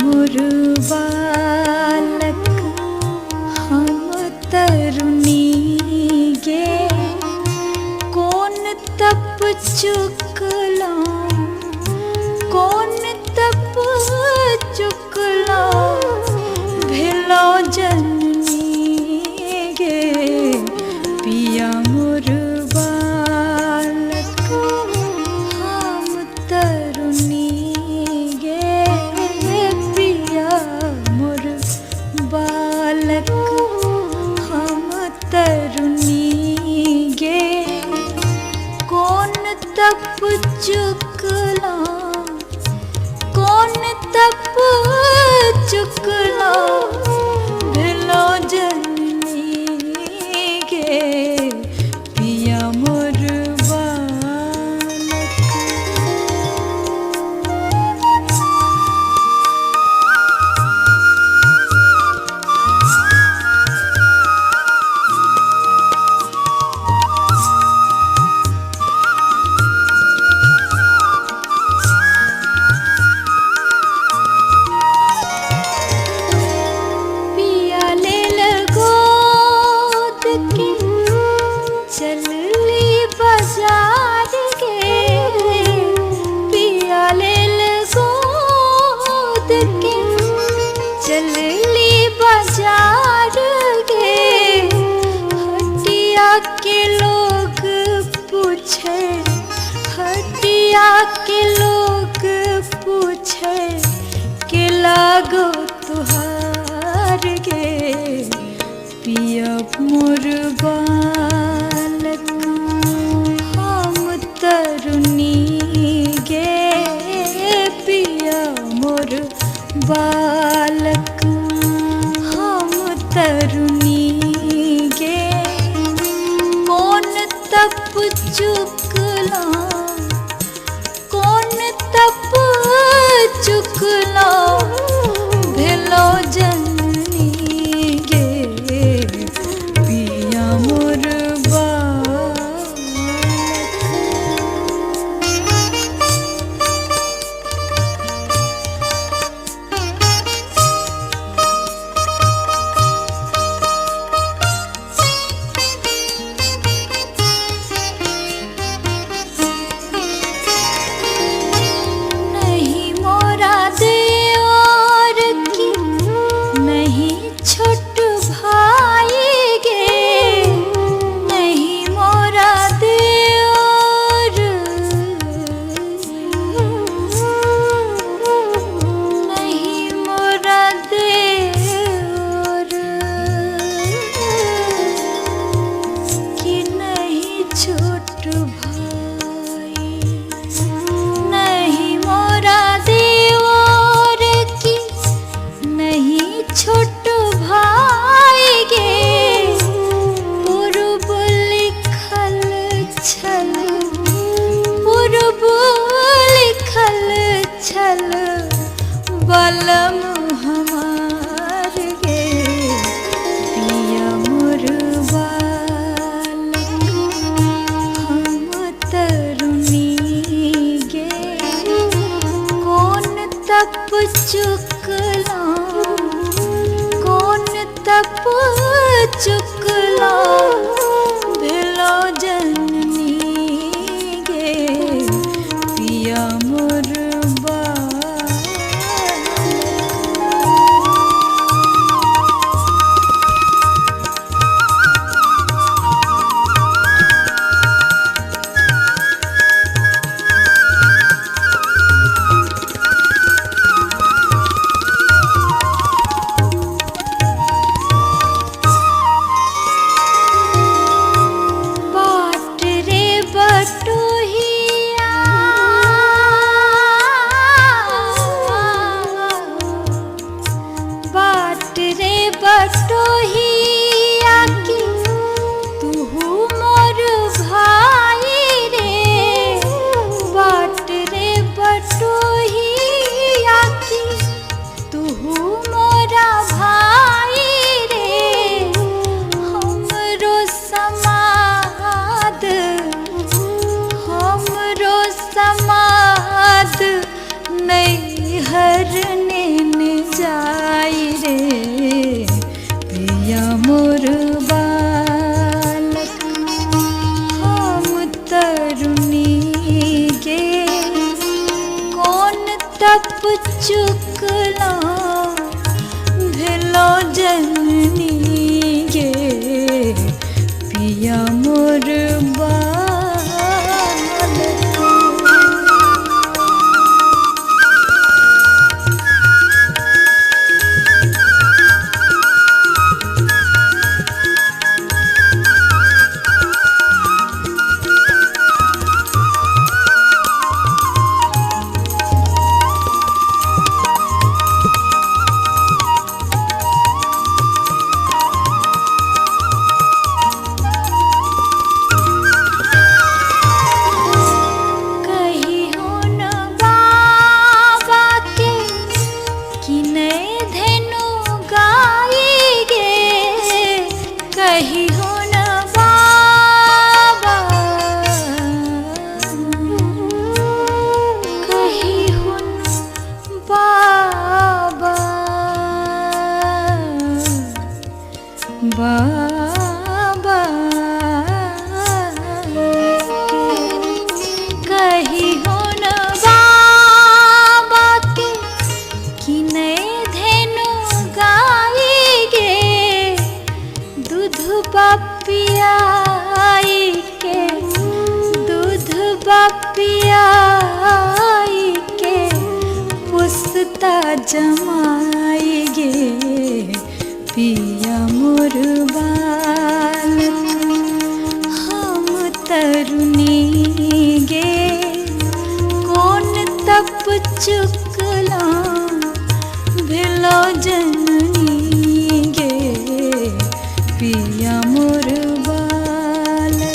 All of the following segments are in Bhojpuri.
मोर बालक हम तरुणी गे कौन तप चुकला कौन तप चुकला भेलो जननी गे पिया मोर बालक हम तरुणी गे पिया मोर बालक हम तरुणी गे कौन तप चुकला कौन तप चुकला भेलो जननी गे पिया मोर बालक। चलली बाजार गे पिया लेल गोद के चलली बाजार गे हटिया के लोग पूछे हटिया के लोग पूछे के लागो तुहार गे पिया मोर बालक हम तरुणी गे पिया मोर बालक हम तरुणी गे कौन तप चुकला कौन तप चुकला भेलो जननी गे पिया मोर नहीं मोरा देवर की नहीं छोट भाई गे नहीं मोरा देवर नहीं मोरा देवर कि नहीं छोट भाई नहीं मोरा देवर की नहीं छोट भाई गे पूर्व लिखल छल पूर्व लिखल छल बलम हमार गे पिया मोर बालक हम तरुणी गे कौन तप चुकला कौन तप चुकला भेलो जननी गे पिया मोर तप चुकला भेलो जननी गे पिया मोर बाबा कही हो न बाबा के कि नए धेनु गाई गे दूध पियाई के दूध पियाई के पुसता जमाई गे पिया मोर बालक हम तरुणी गे कौन तप चुकला भेलो जननी गे पिया मोर बालक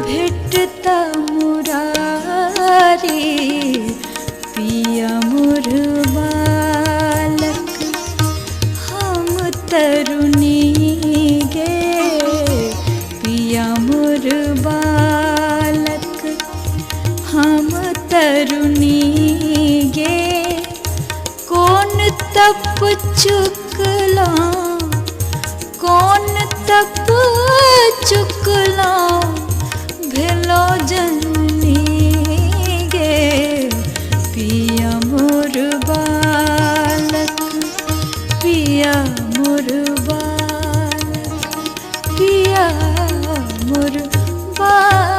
भेटता मुरारी पिया मोर बालक हम तरुणी गे पिया मोर बालक हम तरुणी गे कौन तप चुकला कौन तप चुकला भेलो जननी गे पिया मोर बालक पिया मोर बालक पिया मोर बालक।